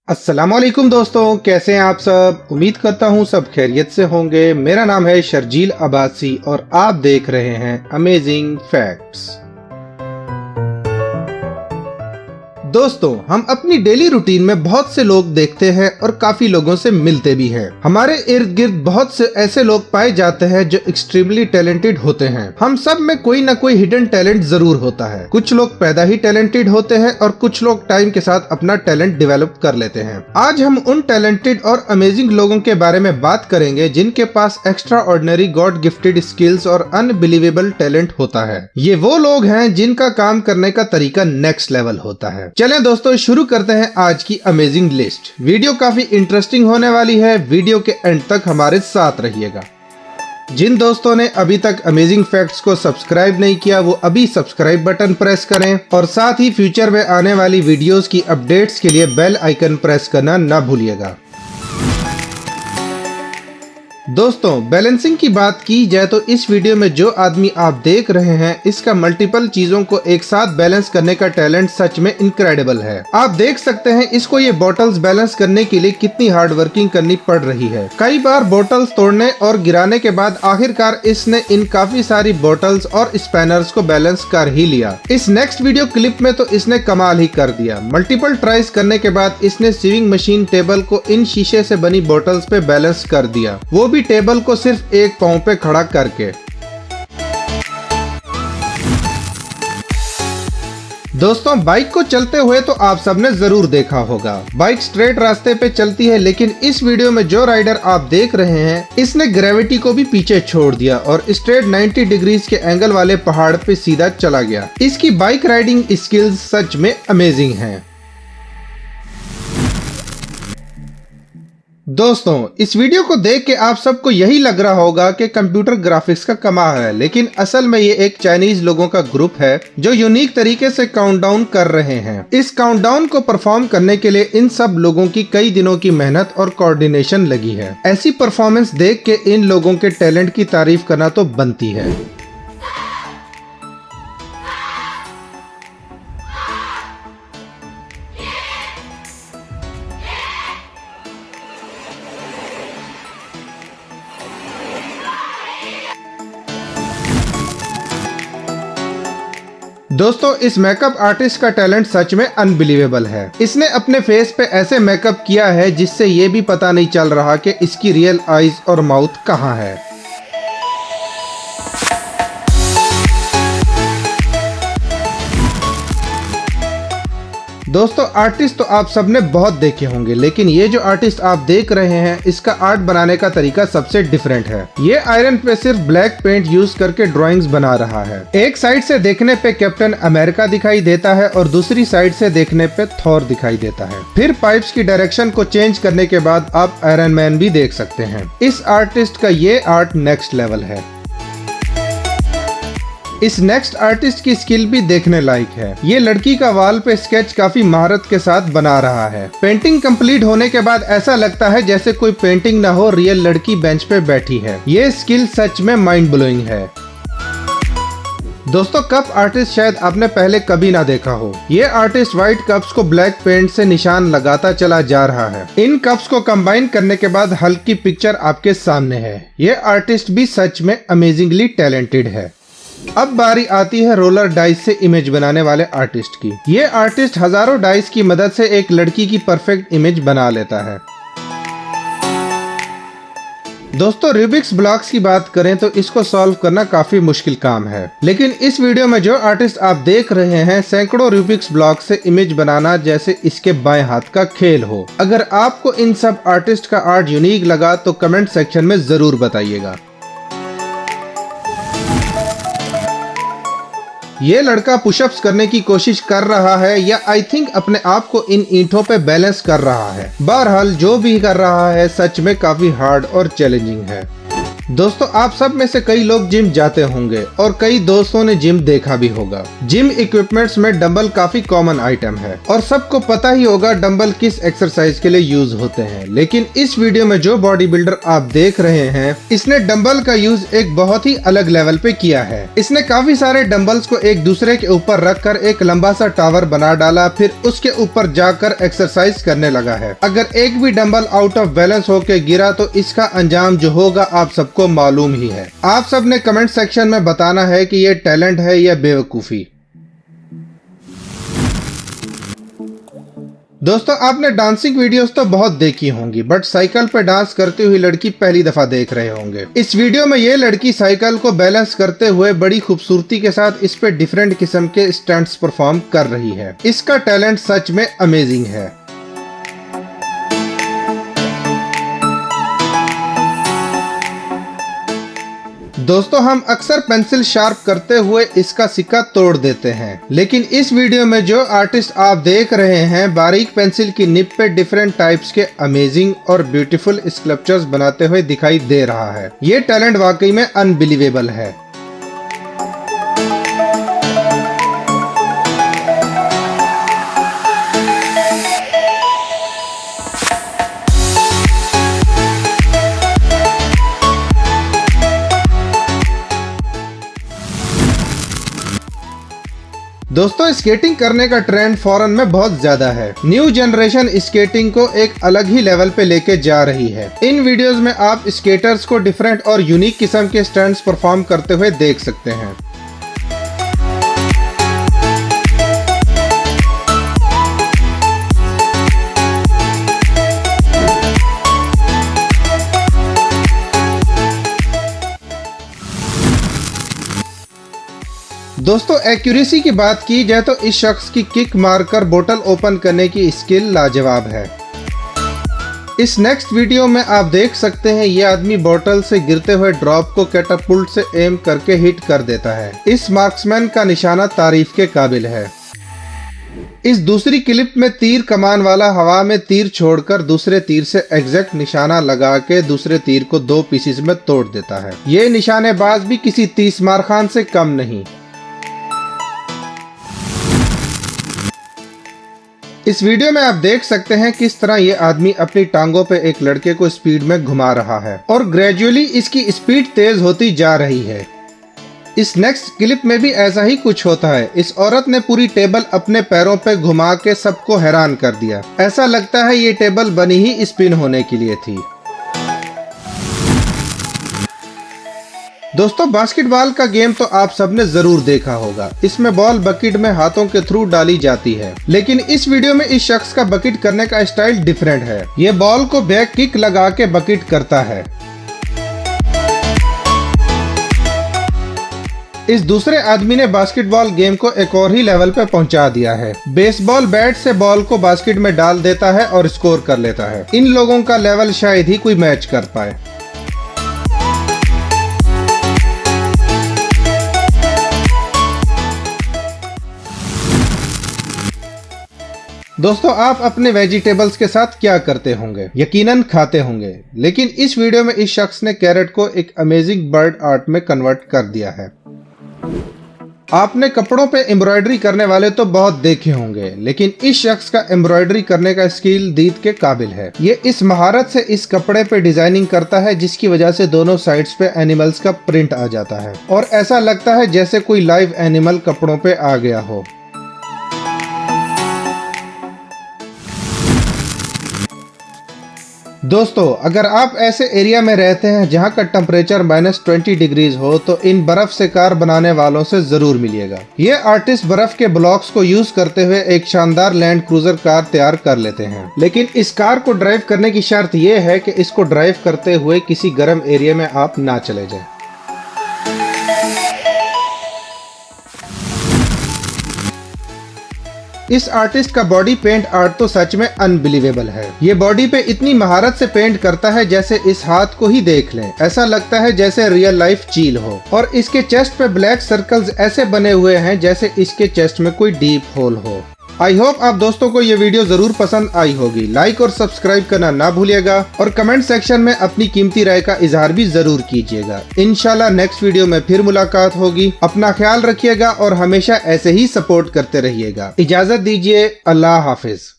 अस्सलामुअलैकुम दोस्तों, कैसे हैं आप सब। उम्मीद करता हूँ सब खैरियत से होंगे। मेरा नाम है शर्जील अब्बासी और आप देख रहे हैं अमेजिंग फैक्ट्स। दोस्तों, हम अपनी डेली रूटीन में बहुत से लोग देखते हैं और काफी लोगों से मिलते भी हैं। हमारे इर्द गिर्द बहुत से ऐसे लोग पाए जाते हैं जो एक्सट्रीमली टैलेंटेड होते हैं। हम सब में कोई ना कोई हिडन टैलेंट जरूर होता है। कुछ लोग पैदा ही टैलेंटेड होते हैं और कुछ लोग टाइम के साथ अपना टैलेंट डेवलप कर लेते हैं। आज हम उन टैलेंटेड और अमेजिंग लोगों के बारे में बात करेंगे जिनके पास extraordinary god gifted skills और अनबिलीवेबल टैलेंट होता है। ये वो लोग हैं जिनका काम करने का तरीका नेक्स्ट लेवल होता है। चलें दोस्तों, शुरू करते हैं आज की अमेजिंग लिस्ट। वीडियो काफी इंटरेस्टिंग होने वाली है। वीडियो के एंड तक हमारे साथ रहिएगा। जिन दोस्तों ने अभी तक अमेजिंग फैक्ट्स को सब्सक्राइब नहीं किया, वो अभी सब्सक्राइब बटन प्रेस करें और साथ ही फ्यूचर में आने वाली वीडियोस की अपडेट्स के लिए बेल आइकन प्रेस करना ना भूलिएगा। दोस्तों, बैलेंसिंग की बात की जाए तो इस वीडियो में जो आदमी आप देख रहे हैं, इसका मल्टीपल चीजों को एक साथ बैलेंस करने का टैलेंट सच में इनक्रेडिबल है। आप देख सकते हैं इसको ये बॉटल्स बैलेंस करने के लिए कितनी हार्ड वर्किंग करनी पड़ रही है। कई बार बॉटल्स तोड़ने और गिराने के बाद आखिरकार इसने इन काफी सारी बॉटल्स और स्पैनर्स को बैलेंस कर ही लिया। इस नेक्स्ट वीडियो क्लिप में तो इसने कमाल ही कर दिया। मल्टीपल ट्राइज करने के बाद इसने सीविंग मशीन टेबल को इन शीशे से बनी बॉटल्स पे बैलेंस कर दिया, वो भी टेबल को सिर्फ एक पांव पे खड़ा करके। दोस्तों, बाइक को चलते हुए तो आप सबने जरूर देखा होगा। बाइक स्ट्रेट रास्ते पे चलती है, लेकिन इस वीडियो में जो राइडर आप देख रहे हैं, इसने ग्रेविटी को भी पीछे छोड़ दिया और स्ट्रेट 90 डिग्रीज के एंगल वाले पहाड़ पे सीधा चला गया। इसकी बाइक राइडिंग स्किल्स सच में अमेजिंग हैं। दोस्तों, इस वीडियो को देख के आप सबको यही लग रहा होगा कि कंप्यूटर ग्राफिक्स का कमाल है, लेकिन असल में ये एक चाइनीज लोगों का ग्रुप है जो यूनिक तरीके से काउंटडाउन कर रहे हैं। इस काउंटडाउन को परफॉर्म करने के लिए इन सब लोगों की कई दिनों की मेहनत और कोऑर्डिनेशन लगी है। ऐसी परफॉर्मेंस देख के इन लोगों के टैलेंट की तारीफ करना तो बनती है। दोस्तों, इस मेकअप आर्टिस्ट का टैलेंट सच में अनबिलीवेबल है। इसने अपने फेस पे ऐसे मेकअप किया है जिससे ये भी पता नहीं चल रहा कि इसकी रियल आईज और माउथ कहाँ है। दोस्तों, आर्टिस्ट तो आप सबने बहुत देखे होंगे, लेकिन ये जो आर्टिस्ट आप देख रहे हैं, इसका आर्ट बनाने का तरीका सबसे डिफरेंट है। ये आयरन पे सिर्फ ब्लैक पेंट यूज करके ड्राइंग्स बना रहा है। एक साइड से देखने पे कैप्टन अमेरिका दिखाई देता है और दूसरी साइड से देखने पे थॉर दिखाई देता है। फिर पाइप्स की डायरेक्शन को चेंज करने के बाद आप आयरन मैन भी देख सकते हैं। इस आर्टिस्ट का ये आर्ट नेक्स्ट लेवल है। इस नेक्स्ट आर्टिस्ट की स्किल भी देखने लायक है। ये लड़की का वॉल पे स्केच काफी महारत के साथ बना रहा है। पेंटिंग कंप्लीट होने के बाद ऐसा लगता है जैसे कोई पेंटिंग ना हो, रियल लड़की बेंच पे बैठी है। ये स्किल सच में माइंड ब्लोइंग है। दोस्तों, कप आर्टिस्ट शायद आपने पहले कभी ना देखा हो। ये आर्टिस्ट व्हाइट कप्स को ब्लैक पेंट से निशान लगाता चला जा रहा है। इन कप्स को कंबाइन करने के बाद हल्की पिक्चर आपके सामने है। ये आर्टिस्ट भी सच में अमेजिंगली टैलेंटेड है। अब बारी आती है रोलर डाइस से इमेज बनाने वाले आर्टिस्ट की। ये आर्टिस्ट हजारों डाइस की मदद से एक लड़की की परफेक्ट इमेज बना लेता है। दोस्तों, रूबिक्स ब्लॉक्स की बात करें तो इसको सॉल्व करना काफी मुश्किल काम है, लेकिन इस वीडियो में जो आर्टिस्ट आप देख रहे हैं, सैकड़ों रूबिक्स ब्लॉक से इमेज बनाना जैसे इसके बाएं हाथ का खेल हो। अगर आपको इन सब आर्टिस्ट का आर्ट यूनिक लगा तो कमेंट सेक्शन में जरूर बताइएगा। ये लड़का पुशअप्स करने की कोशिश कर रहा है या आई थिंक अपने आप को इन ईंटों पे बैलेंस कर रहा है। बहरहाल जो भी कर रहा है सच में काफी हार्ड और चैलेंजिंग है। दोस्तों आप सब में से कई लोग जिम जाते होंगे और कई दोस्तों ने जिम देखा भी होगा। जिम इक्विपमेंट्स में डंबल काफी कॉमन आइटम है और सबको पता ही होगा डंबल किस एक्सरसाइज के लिए यूज होते हैं। लेकिन इस वीडियो में जो बॉडी बिल्डर आप देख रहे हैं, इसने डंबल का यूज एक बहुत ही अलग लेवल पे किया है। इसने काफी सारे डंबल्स को एक दूसरे के ऊपर रखकर एक लंबा सा टावर बना डाला, फिर उसके ऊपर जाकर एक्सरसाइज करने लगा है। अगर एक भी डंबल आउट ऑफ बैलेंस होकर गिरा तो इसका अंजाम जो होगा आप सबको मालूम ही है। आप सब ने कमेंट सेक्शन में बताना है कि ये टैलेंट है या बेवकूफी। दोस्तों आपने डांसिंग वीडियोस तो बहुत देखी होंगी, बट साइकिल पे डांस करती हुई लड़की पहली दफा देख रहे होंगे। इस वीडियो में ये लड़की साइकिल को बैलेंस करते हुए बड़ी खूबसूरती के साथ इस पे डिफरेंट किस्म के स्टंट्स परफॉर्म कर रही है। इसका टैलेंट सच में अमेजिंग है। दोस्तों हम अक्सर पेंसिल शार्प करते हुए इसका सिक्का तोड़ देते हैं, लेकिन इस वीडियो में जो आर्टिस्ट आप देख रहे हैं बारीक पेंसिल की निब पे डिफरेंट टाइप्स के अमेजिंग और ब्यूटीफुल स्कल्पचर्स बनाते हुए दिखाई दे रहा है। ये टैलेंट वाकई में अनबिलीवेबल है। दोस्तों स्केटिंग करने का ट्रेंड फॉरेन में बहुत ज्यादा है। न्यू जनरेशन स्केटिंग को एक अलग ही लेवल पे लेके जा रही है। इन वीडियोस में आप स्केटर्स को डिफरेंट और यूनिक किस्म के स्टंट्स परफॉर्म करते हुए देख सकते हैं। दोस्तों एक्यूरेसी की बात की जाए तो इस शख्स की किक मारकर बोतल ओपन करने की स्किल लाजवाब है। इस नेक्स्ट वीडियो में आप देख सकते हैं ये आदमी बोतल से गिरते हुए ड्रॉप को कैटापुल्ट से एम करके हिट कर देता है। इस मार्क्समैन का निशाना तारीफ के काबिल है। इस दूसरी क्लिप में तीर कमान वाला हवा में तीर छोड़कर दूसरे तीर से एग्जैक्ट निशाना लगा के दूसरे तीर को 2 पीसेस में तोड़ देता है। ये निशानेबाज भी किसी 30 मार खान से कम नहीं। इस वीडियो में आप देख सकते हैं किस तरह ये आदमी अपनी टांगों पे एक लड़के को स्पीड में घुमा रहा है और ग्रेजुअली इसकी स्पीड तेज होती जा रही है। इस नेक्स्ट क्लिप में भी ऐसा ही कुछ होता है। इस औरत ने पूरी टेबल अपने पैरों पे घुमा के सबको हैरान कर दिया। ऐसा लगता है ये टेबल बनी ही स्पिन होने के लिए थी। दोस्तों बास्केटबॉल का गेम तो आप सबने जरूर देखा होगा। इसमें बॉल बकेट में हाथों के थ्रू डाली जाती है, लेकिन इस वीडियो में इस शख्स का बकेट करने का स्टाइल डिफरेंट है। ये बॉल को बैक किक लगा के बकेट करता है। इस दूसरे आदमी ने बास्केटबॉल गेम को एक और ही लेवल पे पहुंचा दिया है। बेसबॉल बैट से बॉल को बास्केट में डाल देता है और स्कोर कर लेता है। इन लोगों का लेवल शायद ही कोई मैच कर पाए। दोस्तों आप अपने वेजिटेबल्स के साथ क्या करते होंगे? यकीनन खाते होंगे, लेकिन इस वीडियो में इस शख्स ने कैरेट को एक अमेजिंग बर्ड आर्ट में कन्वर्ट कर दिया है। आपने कपड़ों पे एम्ब्रॉयडरी करने वाले तो बहुत देखे होंगे, लेकिन इस शख्स का एम्ब्रॉयडरी करने का स्किल दीद के काबिल है। ये इस महारत से इस कपड़े पे डिजाइनिंग करता है जिसकी वजह से दोनों साइड्स पे एनिमल्स का प्रिंट आ जाता है और ऐसा लगता है जैसे कोई लाइव एनिमल कपड़ों पे आ गया हो। दोस्तों अगर आप ऐसे एरिया में रहते हैं जहां का टेम्परेचर -20 डिग्रीज हो तो इन बर्फ से कार बनाने वालों से जरूर मिलिएगा। ये आर्टिस्ट बर्फ के ब्लॉक्स को यूज करते हुए एक शानदार लैंड क्रूजर कार तैयार कर लेते हैं, लेकिन इस कार को ड्राइव करने की शर्त ये है कि इसको ड्राइव करते हुए किसी गर्म एरिया में आप ना चले जाएं। इस आर्टिस्ट का बॉडी पेंट आर्ट तो सच में अनबिलीवेबल है। ये बॉडी पे इतनी महारत से पेंट करता है जैसे इस हाथ को ही देख लें, ऐसा लगता है जैसे रियल लाइफ चील हो। और इसके चेस्ट पे ब्लैक सर्कल्स ऐसे बने हुए हैं जैसे इसके चेस्ट में कोई डीप होल हो। आई होप आप दोस्तों को ये वीडियो जरूर पसंद आई होगी। लाइक और सब्सक्राइब करना ना भूलिएगा और कमेंट सेक्शन में अपनी कीमती राय का इजहार भी जरूर कीजिएगा। इंशाल्लाह नेक्स्ट वीडियो में फिर मुलाकात होगी। अपना ख्याल रखिएगा और हमेशा ऐसे ही सपोर्ट करते रहिएगा। इजाजत दीजिए, अल्लाह हाफिज।